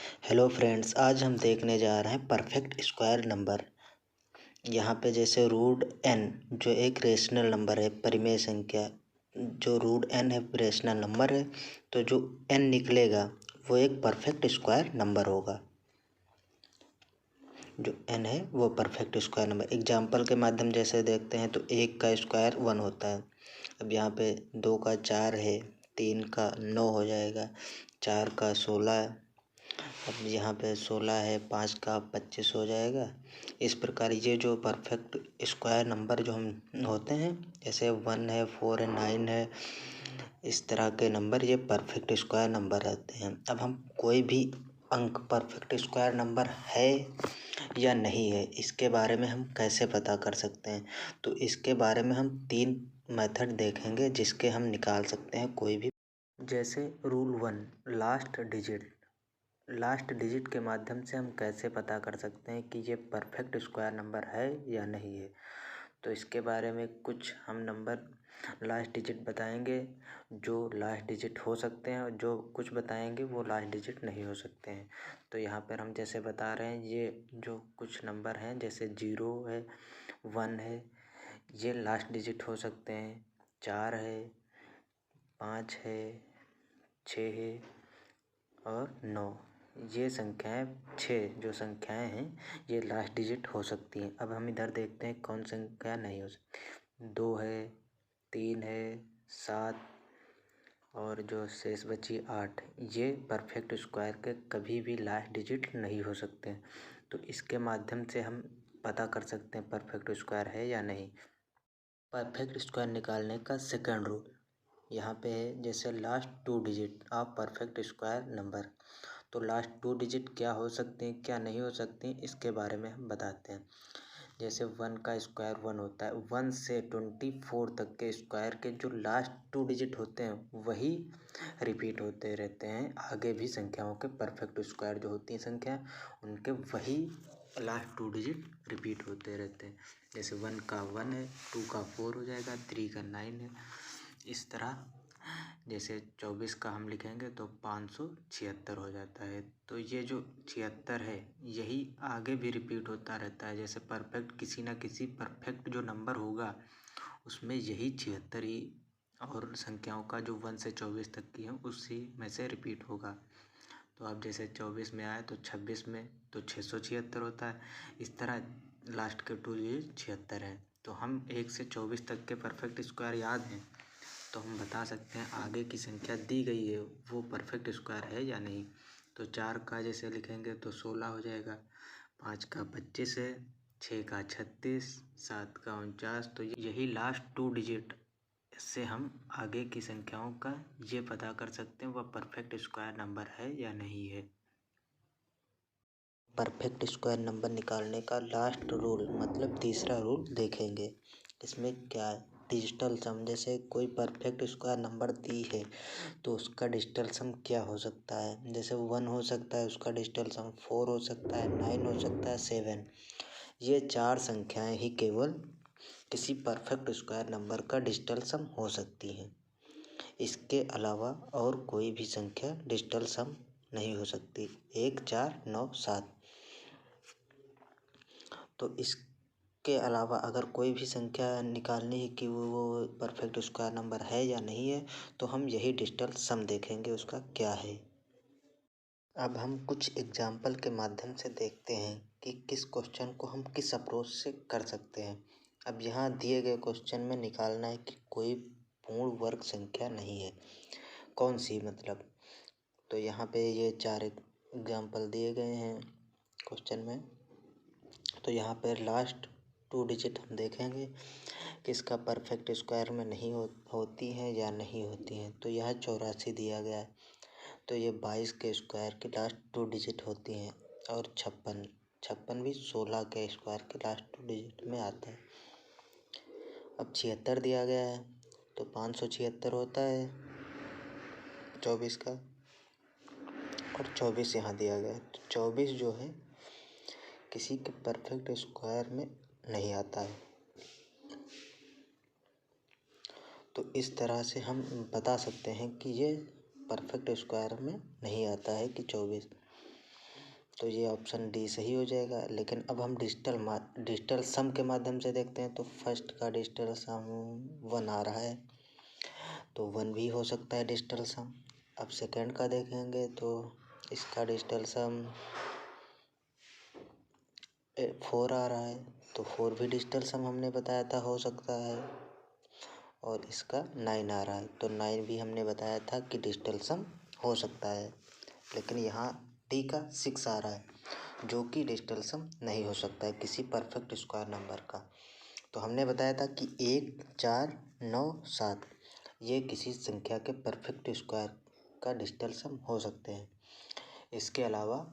Hello friends, आज हम देखने जा रहे हैं परफेक्ट स्क्वायर नंबर। यहाँ पे जैसे रूट एन जो एक रेशनल नंबर है, परिमेय संख्या। जो रूट एन है रेशनल नंबर है, तो जो एन निकलेगा वो एक परफेक्ट स्क्वायर नंबर होगा। जो एन है वो परफेक्ट स्क्वायर नंबर। एग्जाम्पल के माध्यम जैसे देखते हैं तो 1 का स्क्वायर 1 होता है। अब यहाँ पे 2 का 4 है, 3 का 9 हो जाएगा, 4 का 16। अब यहाँ पे 16 है, 5 का 25 हो जाएगा। इस प्रकार ये जो परफेक्ट स्क्वायर नंबर जो हम होते हैं, जैसे 1 है, 4 है, 9 है, इस तरह के नंबर ये परफेक्ट स्क्वायर नंबर रहते हैं। अब हम कोई भी अंक परफेक्ट स्क्वायर नंबर है या नहीं है, इसके बारे में हम कैसे पता कर सकते हैं? तो इसके बारे में हम 3 मेथड देखेंगे जिसके हम निकाल सकते हैं कोई भी। जैसे रूल 1, लास्ट डिजिट के माध्यम से हम कैसे पता कर सकते हैं कि ये परफेक्ट स्क्वायर नंबर है या नहीं है। तो इसके बारे में कुछ हम नंबर लास्ट डिजिट बताएंगे जो लास्ट डिजिट हो सकते हैं, और जो कुछ बताएंगे वो लास्ट डिजिट नहीं हो सकते हैं। तो यहाँ पर हम जैसे बता रहे हैं, ये जो कुछ नंबर हैं जैसे 0 है, 1 है, ये लास्ट डिजिट हो सकते हैं। 4 है, 5 है, 6 है और 9, ये संख्याएं 6 जो संख्याएं हैं ये लास्ट डिजिट हो सकती हैं। अब हम इधर देखते हैं कौन संख्या नहीं हो सकती। 2 है, 3 है, 7 और जो शेष बची 8, ये परफेक्ट स्क्वायर के कभी भी लास्ट डिजिट नहीं हो सकते हैं। तो इसके माध्यम से हम पता कर सकते हैं परफेक्ट स्क्वायर है या नहीं। परफेक्ट स्क्वायर निकालने का सेकंड रूल यहाँ पे है, जैसे last 2 digit of perfect square number. तो लास्ट 2 डिजिट क्या हो सकती हैं, क्या नहीं हो सकती, इसके बारे में हम बताते हैं। जैसे 1 का स्क्वायर 1 होता है, 1 से 24 तक के स्क्वायर के जो लास्ट 2 डिजिट होते हैं वही रिपीट होते रहते हैं। आगे भी संख्याओं के परफेक्ट स्क्वायर जो होती हैं संख्या, उनके वही लास्ट 2 डिजिट रिपीट होते रहते हैं। जैसे 1 का 1 है, 2 का 4 हो जाएगा, 3 का 9 है। इस तरह जैसे 24 का हम लिखेंगे तो 576 हो जाता है। तो ये जो 76 है यही आगे भी रिपीट होता रहता है। जैसे परफेक्ट किसी ना किसी परफेक्ट जो नंबर होगा उसमें यही 76 ही, और संख्याओं का जो 1 से 24 तक की है उसी में से रिपीट होगा। तो अब जैसे 24 में आए तो 26 में तो 676 होता है। इस तरह लास्ट के 2 डिजिट 76 हैं। तो हम 1 से 24 तक के परफेक्ट स्क्वायर याद हैं तो हम बता सकते हैं आगे की संख्या दी गई है वो परफेक्ट स्क्वायर है या नहीं। तो 4 का जैसे लिखेंगे तो 16 हो जाएगा, 5 का 25 है, 6 का 36, 7 का 49। तो यही लास्ट 2 डिजिट से हम आगे की संख्याओं का ये पता कर सकते हैं वह परफेक्ट स्क्वायर नंबर है या नहीं है। परफेक्ट स्क्वायर नंबर निकालने का लास्ट रूल मतलब तीसरा रूल देखेंगे। इसमें क्या है, डिजिटल सम। जैसे कोई परफेक्ट स्क्वायर नंबर दी है तो उसका डिजिटल सम क्या हो सकता है। जैसे 1 हो सकता है, उसका डिजिटल सम 4 हो सकता है, 9 हो सकता है, 7। ये 4 संख्याएं ही केवल किसी परफेक्ट स्क्वायर नंबर का डिजिटल सम हो सकती हैं। इसके अलावा और कोई भी संख्या डिजिटल सम नहीं हो सकती। 1, 4, 9, 7। तो इसके अलावा अगर कोई भी संख्या निकालनी है कि वो परफेक्ट स्क्वायर नंबर है या नहीं है, तो हम यही डिजिटल सम देखेंगे उसका क्या है। अब हम कुछ एग्जाम्पल के माध्यम से देखते हैं कि किस क्वेश्चन को हम किस अप्रोच से कर सकते हैं। अब यहाँ दिए गए क्वेश्चन में निकालना है कि कोई पूर्ण वर्ग संख्या नहीं है, कौन सी मतलब। तो यहाँ पे ये 4 एग्जाम्पल दिए गए हैं क्वेश्चन में। तो यहाँ पर लास्ट 2 डिजिट हम देखेंगे कि इसका परफेक्ट स्क्वायर में नहीं होती हैं या नहीं होती हैं। तो यह 84 दिया गया है, तो ये 22 के स्क्वायर की लास्ट 2 डिजिट होती हैं। और 56 भी 16 के स्क्वायर के लास्ट 2 डिजिट में आता है। अब 76 दिया गया है तो 576 होता है 24 का, और 24 यहाँ दिया गया है। तो 24 जो है किसी के परफेक्ट स्क्वायर में नहीं आता है। तो इस तरह से हम बता सकते हैं कि ये परफेक्ट स्क्वायर में नहीं आता है कि 24। तो ये ऑप्शन डी सही हो जाएगा। लेकिन अब हम डिजिटल सम के माध्यम से देखते हैं। तो फर्स्ट का डिजिटल सम 1 आ रहा है, तो 1 भी हो सकता है डिजिटल सम। अब सेकंड का देखेंगे तो इसका डिजिटल सम 4 आ रहा है, तो 4 भी डिजिटल सम हमने बताया था हो सकता है। और इसका 9 आ रहा है, तो 9 भी हमने बताया था कि डिजिटल सम हो सकता है। लेकिन यहाँ डी का 6 आ रहा है, जो कि डिजिटल सम नहीं हो सकता है किसी परफेक्ट स्क्वायर नंबर का। तो हमने बताया था कि 1, 4, 9, 7 ये किसी संख्या के परफेक्ट स्क्वायर का डिजिटल सम हो सकते हैं। इसके अलावा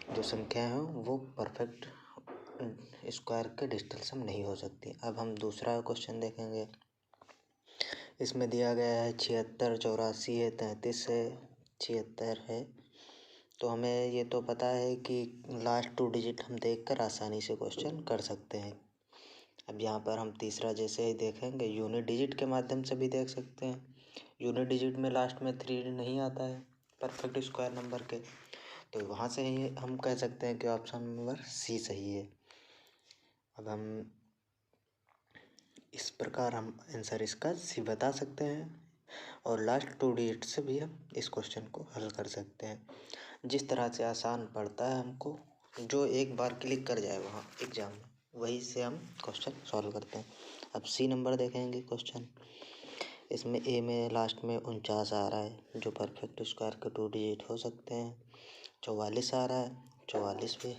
जो संख्या है वो परफेक्ट स्क्वायर के डिजिटल सम नहीं हो सकती। अब हम दूसरा क्वेश्चन देखेंगे। इसमें दिया गया है 76, 84 है, 33 है, 76 है। तो हमें ये तो पता है कि लास्ट 2 डिजिट हम देखकर आसानी से क्वेश्चन कर सकते हैं। अब यहाँ पर हम तीसरा जैसे ही देखेंगे, यूनिट डिजिट के माध्यम से भी देख सकते हैं। यूनिट डिजिट में लास्ट में 3 नहीं आता है परफेक्ट स्क्वायर नंबर के, तो वहाँ से ही हम कह सकते हैं कि ऑप्शन नंबर सी सही है। अब हम इस प्रकार हम आंसर इसका सी बता सकते हैं, और लास्ट 2 डिजिट से भी हम इस क्वेश्चन को हल कर सकते हैं। जिस तरह से आसान पड़ता है हमको, जो एक बार क्लिक कर जाए वहाँ एग्जाम में, वही से हम क्वेश्चन सॉल्व करते हैं। अब सी नंबर देखेंगे क्वेश्चन। इसमें ए में लास्ट में 49 आ रहा है, जो परफेक्ट स्क्वायर के 2 डिजिट हो सकते हैं। 44 आ रहा है, 44 भी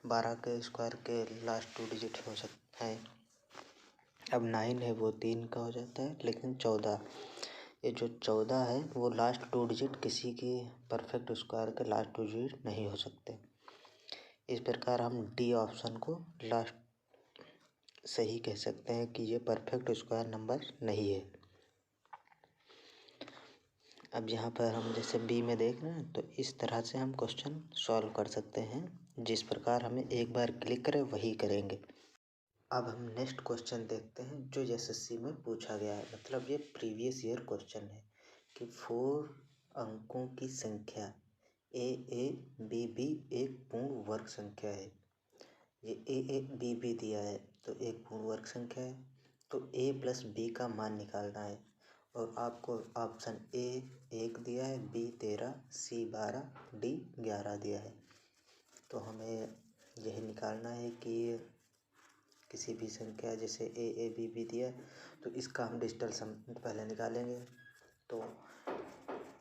12 के स्क्वायर के लास्ट 2 डिजिट हो सकते हैं। अब 9 है वो 3 का हो जाता है, लेकिन 14, ये जो 14 है वो लास्ट 2 डिजिट किसी की परफेक्ट स्क्वायर के लास्ट 2 डिजिट नहीं हो सकते। इस प्रकार हम डी ऑप्शन को लास्ट सही कह सकते हैं कि ये परफेक्ट स्क्वायर नंबर नहीं है। अब यहाँ पर हम जैसे बी में देख रहे हैं, तो इस तरह से हम क्वेश्चन सॉल्व कर सकते हैं। जिस प्रकार हमें एक बार क्लिक करें वही करेंगे। अब हम नेक्स्ट क्वेश्चन देखते हैं जो एसएससी में पूछा गया है, मतलब ये प्रीवियस ईयर क्वेश्चन है कि 4 अंकों की संख्या ए बी एक पूर्ण वर्ग संख्या है। ये ए बी दिया है तो एक पूर्ण वर्ग संख्या है, तो a प्लस बी का मान निकालना है। और आपको ऑप्शन ए 1 दिया है, बी 13, सी 12, डी 11 दिया है। तो हमें यह निकालना है कि किसी भी संख्या जैसे ए बी दिया है, तो इसका हम डिजिटल सम पहले निकालेंगे। तो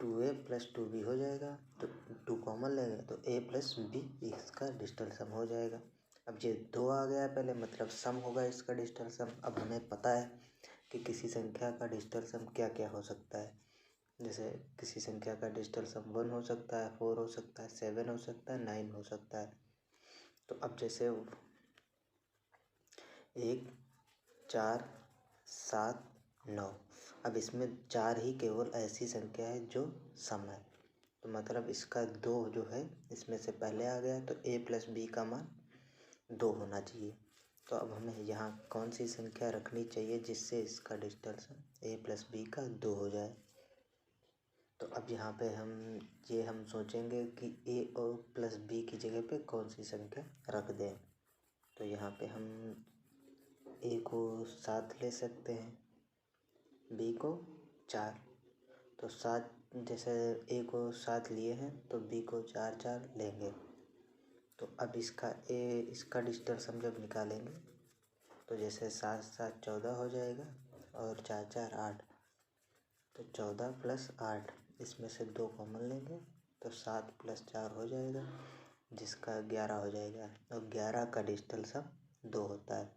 2a प्लस 2b हो जाएगा, तो 2 कॉमन लेंगे तो a प्लस बी इसका डिजिटल सम हो जाएगा। अब ये 2 आ गया पहले, मतलब सम होगा इसका डिजिटल सम। अब हमें पता है कि किसी संख्या का डिजिटल सम क्या क्या हो सकता है। जैसे किसी संख्या का डिजिटल सम 1 हो सकता है, 4 हो सकता है, 7 हो सकता है, 9 हो सकता है। तो अब जैसे 1, 4, 7, 9, अब इसमें 4 ही केवल ऐसी संख्या है जो सम है। तो मतलब इसका 2 जो है इसमें से पहले आ गया, तो a प्लस बी का मान 2 होना चाहिए। तो अब हमें यहाँ कौन सी संख्या रखनी चाहिए जिससे इसका digital sum a plus B का 2 हो जाए। तो अब यहाँ पे हम सोचेंगे कि a और प्लस बी की जगह पे कौन सी संख्या रख दें। तो यहाँ पे हम a को 7 ले सकते हैं, b को 4। तो 7 जैसे a को 7 लिए हैं तो b को 4 4 लेंगे। तो अब इसका डिजिटल सम जब निकालेंगे तो जैसे 7 7 14 हो जाएगा, और 4 4 8, तो 14 प्लस 8, इसमें से 2 कॉमन लेंगे तो 7 प्लस 4 हो जाएगा, जिसका 11 हो जाएगा। और 11 का डिजिटल सम 2 होता है,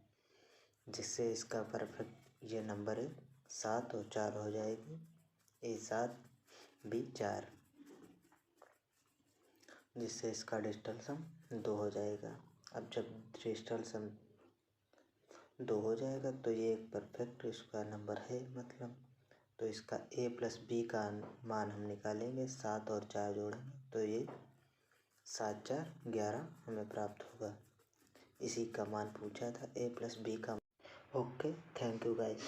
जिससे इसका परफेक्ट ये नंबर है 7 और 4 हो जाएगी, a 7 b 4, जिससे इसका डिजिटल सम 2 हो जाएगा। अब जब डिजिटल सम 2 हो जाएगा तो ये एक परफेक्ट स्क्वायर नंबर है मतलब। तो इसका a प्लस बी का मान हम निकालेंगे, 7 और 4 जोड़ेंगे तो ये 7 4 11 हमें प्राप्त होगा। इसी का मान पूछा था, a प्लस बी का। Okay, thank you guys.